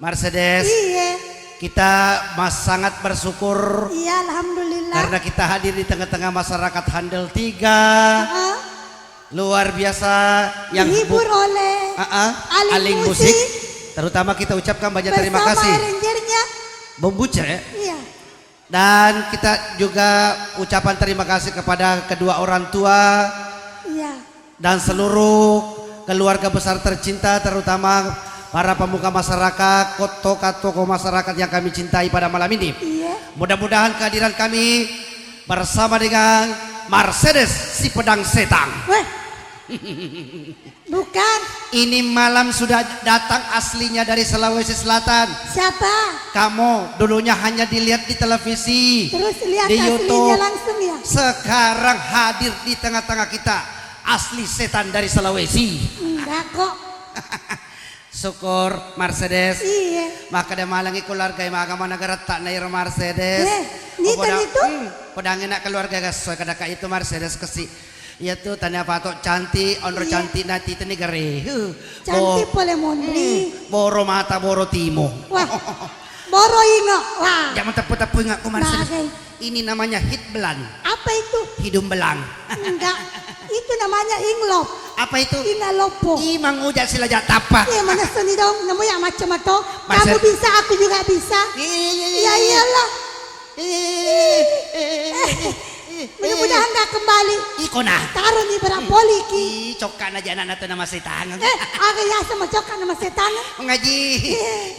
Mercedes. Iya. Kita sangat bersyukur. Iya, alhamdulillah. Karena kita hadir di tengah-tengah masyarakat Handel 3. Luar biasa yang dihibur oleh Aling musik. Terutama kita ucapkan banyak terima kasih. Bersama arrangernya. Bung Buce. Iya. Dan kita juga ucapan terima kasih kepada kedua orang tua. Iya. Dan seluruh keluarga besar tercinta, terutama para pemuka masyarakat, tokoh-tokoh masyarakat yang kami cintai pada malam ini. Iya. Mudah-mudahan kehadiran kami bersama dengan Mercedes si pedang setan. Weh. Bukan. Ini malam sudah datang aslinya dari Sulawesi Selatan. Siapa? Kamu dulunya hanya dilihat di televisi, Terus lihat di aslinya YouTube. langsung ya. Sekarang hadir di tengah-tengah kita, asli setan dari Sulawesi. Enggak kok. Syukur Mercedes. Iya. Maka dia malangi keluarga yang agama negara tak nair Mercedes. Ini itu? Pedang enak keluarga guys. So kadang itu Mercedes kasih. Ya tuh tanya patok cantik, onro cantik nanti itu negeri. Cantik boleh mondri. Boro mata boro timo. Wah. Boro ingo. Wah. Jangan tepu-tepu ingat ku Mercedes. Bagai. Ini namanya hit belan. Apa itu? Hidung belang. Enggak. Itu namanya inglop. Apa itu? Ingalopo. Imang ujak silajak tapak. Iya mana seni dong. Namu yang macam itu. Kamu Mercedes. bisa, aku juga bisa. Ya iyalah. Mudah-mudahan nggak kembali. Ikona. Taruh nih berapoli ki. Cokan aja anak itu nama setan. Agak ya sama cokan nama setan. Mengaji.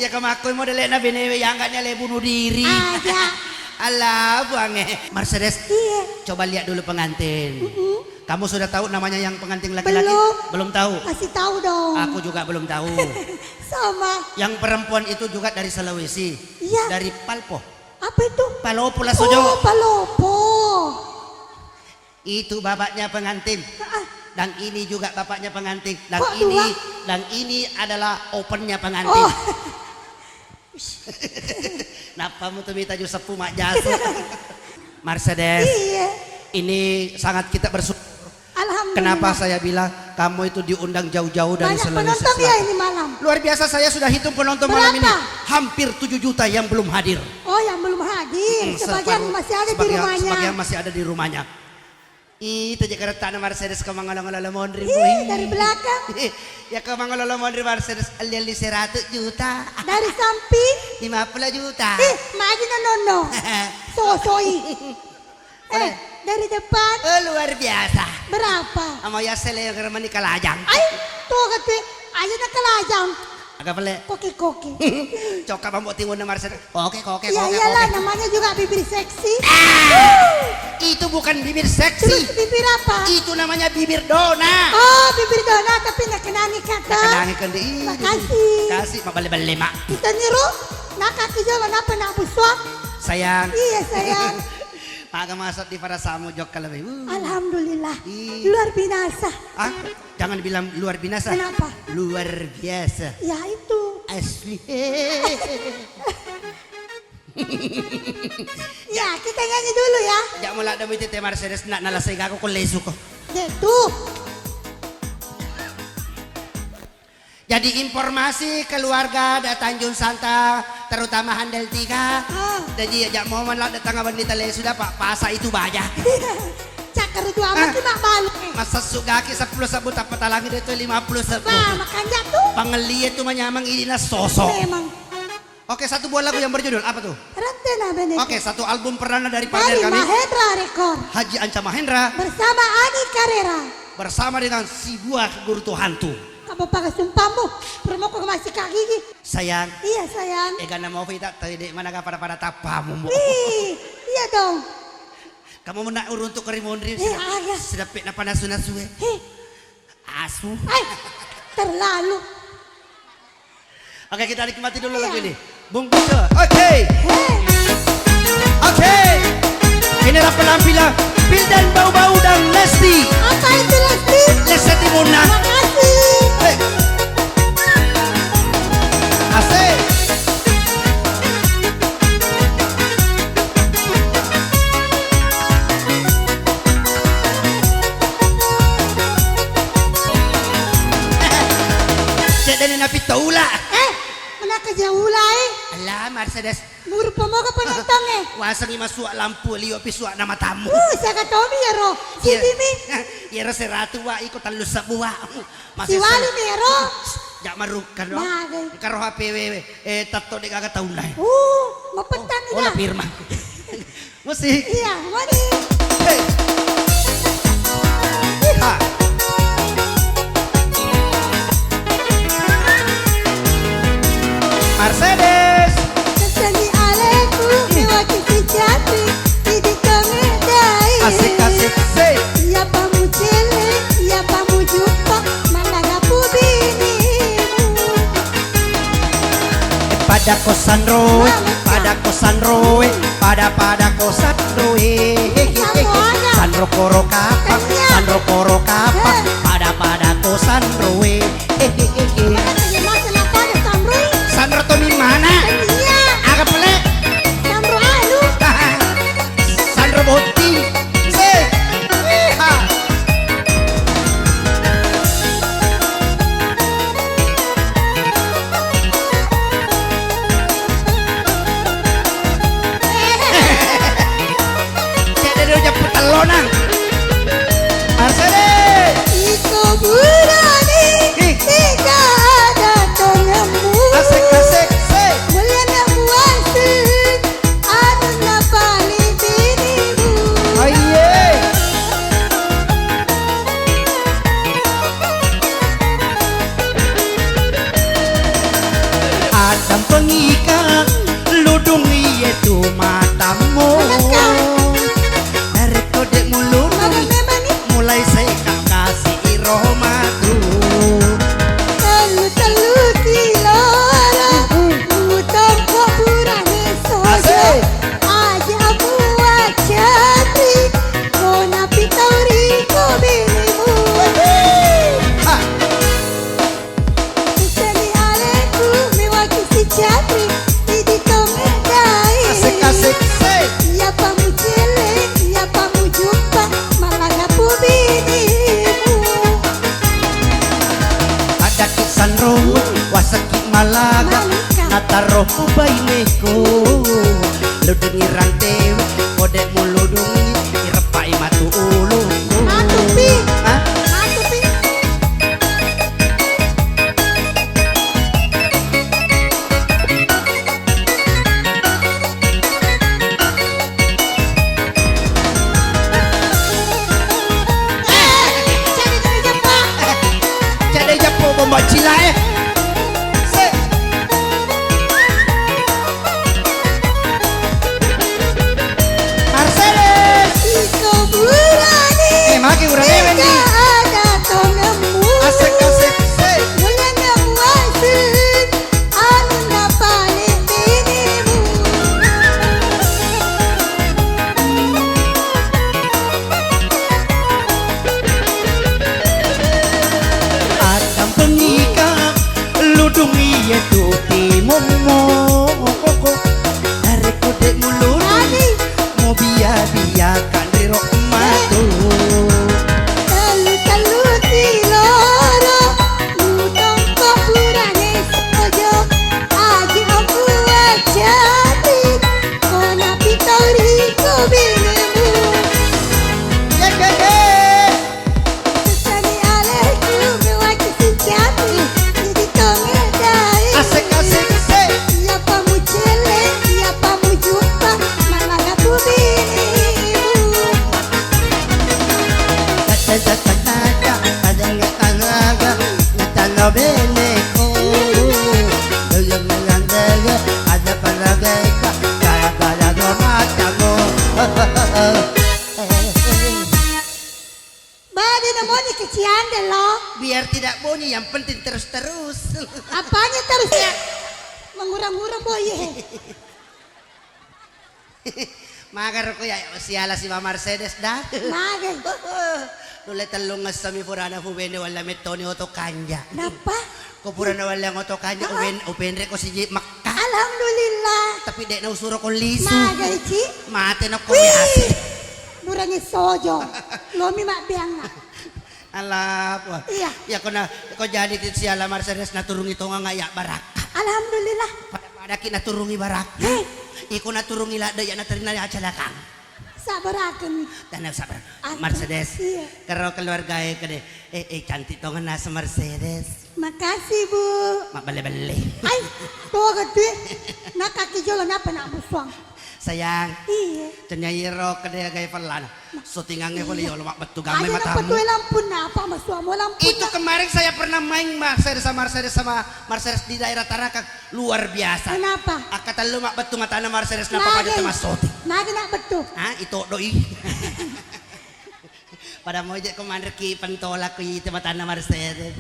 Ya kamu aku mau dilihat nabi newe yang enggaknya le bunuh diri. Ada. Alah buange. Mercedes. Iya. Coba lihat dulu pengantin. Kamu sudah tahu namanya yang pengantin laki-laki? Belum. Belum tahu. Kasih tahu dong. Aku juga belum tahu. Sama. Yang perempuan itu juga dari Sulawesi. Iya. Dari Palpo. Apa itu? Palopo lah Oh, sojo. palopo. Itu bapaknya pengantin. Dan ini juga bapaknya pengantin. Dan Kok ini dua? dan ini adalah opennya pengantin. Oh. Napa mu tuh minta sepu mak jasa. Mercedes. Iya. Ini sangat kita bersyukur. Alhamdulillah. Kenapa saya bilang kamu itu diundang jauh-jauh dari Banyak Sulawesi penonton ya Selatan. ini malam. Luar biasa, saya sudah hitung penonton malam ini. Berapa? Hampir 7 juta yang belum hadir. Oh, yang belum hadir. Sebagian masih ada di rumahnya. Sebagian masih ada di rumahnya. Itu aja kereta Mercedes ke Mangololo Mondri. Dari belakang. Ya ke Mangololo Mondri Mercedes ali 100 juta. Dari samping. 50 juta. Maju nono. Sosoi. Dari depan. Luar biasa. Berapa? Amo ya sele yang keremani kalajang. Ay, tuh kata. Aja nak kelajang. Agak pele. Koki-koki. Coka bambuk timun na Mercedes. Oke. Ya iyalah, namanya juga bibir seksi. Itu bukan bibir seksi. Terus bibir apa? Itu namanya bibir dona. Oh, bibir dona tapi nak kenani kata. Kenangi kan di. Makasih. Kasih mak bale-bale mak. Kita niru. Nak kaki jalan apa nak busuk? Sayang. Iya sayang. Paga masuk di para samu jok kalau Alhamdulillah. Ih. Luar binasa. Jangan bilang luar binasa. Kenapa? Luar biasa. Ya itu. Asli. Ya kita nyanyi dulu ya. Jak mulai demi tete Mercedes nak nalasay aku kung lesu ko. Itu. Jadi informasi keluarga da Tanjung Santa terutama Handel 3. Jadi jak momen lah datang awan di tele sudah Pak pasa itu baja. Cakar itu amat mak balik. Masa sugaki 10 sabut apa talangi itu 50 sabut. Bah makanya tuh. Pangeli itu menyamang ini na sosok. Memang. Oke, satu buah lagu yang berjudul apa tuh? Rantena bener. Oke, satu album perdana dari partner Dari kami Mahendra Record. Haji Anca Mahendra Bersama Ani Carrera. bersama dengan si buah guru tuh hantu. Kamu pakai sumpahmu. Promo kok masih kaki gigi. Sayang, Iya sayang. gana mau kita tadi dek mana gak pada tapamu. Wih, iya dong. Kamu menak urun untuk kerimondri. Ayah. Sedapit na panasu-nasue. Asu. Ay, terlalu. Oke, kita nikmati dulu Iya. lagu ini. Bung Buce. Oke. Hei. Oke. Inilah penampilan Bildan Bau-Bau dan Lesti. Apa itu Lesti? Lesti Timuna. Makasih. Hey. Asik. Cek dari napi taula. Mana ke kerja ulai. Alah Mercedes, Muru pemoga penentang eh. wasang ima suak lampu liyo pisuak nama tamu. Saya kata Omi ya ro. Si Dimi. Yero seratu wa ikut talus sabua. Si Wali mi ya ro. Jak marukan lo. Bagay. Karo HP tato de kagak taunay. Mapetan Ola ya. firma. Musik. Iya, Wali. Hey. Ha. Mercedes. Kesani aleku mewakili jati di komedai. Asik-asik say. Ya pamu cele, ya pamu jumpa malaga binimu. Pada kosan roe, pada kosan roe, pada kosan roe. Sandro koro kapak, sandro koro kapak, pada kosan roe. Sandro tuh di mana? Agak pelek. Sandro boti. Say. Ha. Cek dari ucap petelonan. Mercedes. Asik-asik say. Oh yeah. Adam pengikat ludung itu matamu. Dari kode mulut mulai saya kasih iromatu. Asik. Ha. Asik-asik say. Ya pamu cele, ya pamu jumpa malaga binimu. Ada kisan roh, wasaki malaga, nataro baineko. Lu dengiran tewe, kode muludungi, irepai matu ulu. Matupi. Hah? Matupi. Jadi japo bomba cila Say. Mercedes. Maki urang ewen di. Asik-asik say. Adam pengikat ludung itu timomo. Dari kode mulut mau biar-biarkan riro matu. Asik-asik say. Natalo beneko. Ada palagay ka, kaya mata mo. Kecian deh lo. Biar tidak bunyi, yang penting terus-terus. Apanya terus ya? Mengurang-urang boy. Magar ko ya siala si Mama Mercedes dah. Magan. Nulay talungas sa mi purana hubene wala metoni oto kanya. Napa? Ko purana wala oto kanya ubenre ko si Makka. Alhamdulillah. Tapi dek na usuro ko liso. Magan ci. Mate na ko yasi. Murangnya sojo. Lomi mak biang na. Alah, Iya. ya ko na ko jadi ti siala Mercedes na turung ito nga ngaya baraka. Alhamdulillah. Pada kita turungi barak. Iku naturungi lah daya naterina ya calakang. Sabar akan. Tanah sabar. Aku, Mercedes. iya. Karo keluarga kade. Cantik to nga sa Mercedes. Makasih Bu. Mak bale-bale. Ay, tuwa gede. Nakakijolo na pa na muswang. Sayang. Iya. Tanyayiro kade gay falan. So tingange ko liyo lumak betu gamay Ayo matamu. nampak lampun na apa muswang mo lampun. Itu kemarin saya pernah main Mercedes di daerah Tarakan luar biasa. Kenapa? Akatan lumak betu mata na Mercedes na papada temasoti. Nagi na betul. Ah, itu doi. Pada mo je commander ki pantola ko ite mata na Mercedes.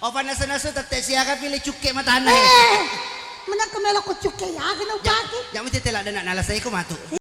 O panasa-nasa tate siya ka pili cuke mata na. Mana kemelo ko cuke ya, ginaw Ya, pagi. ya mo titela na nalasay ko matu.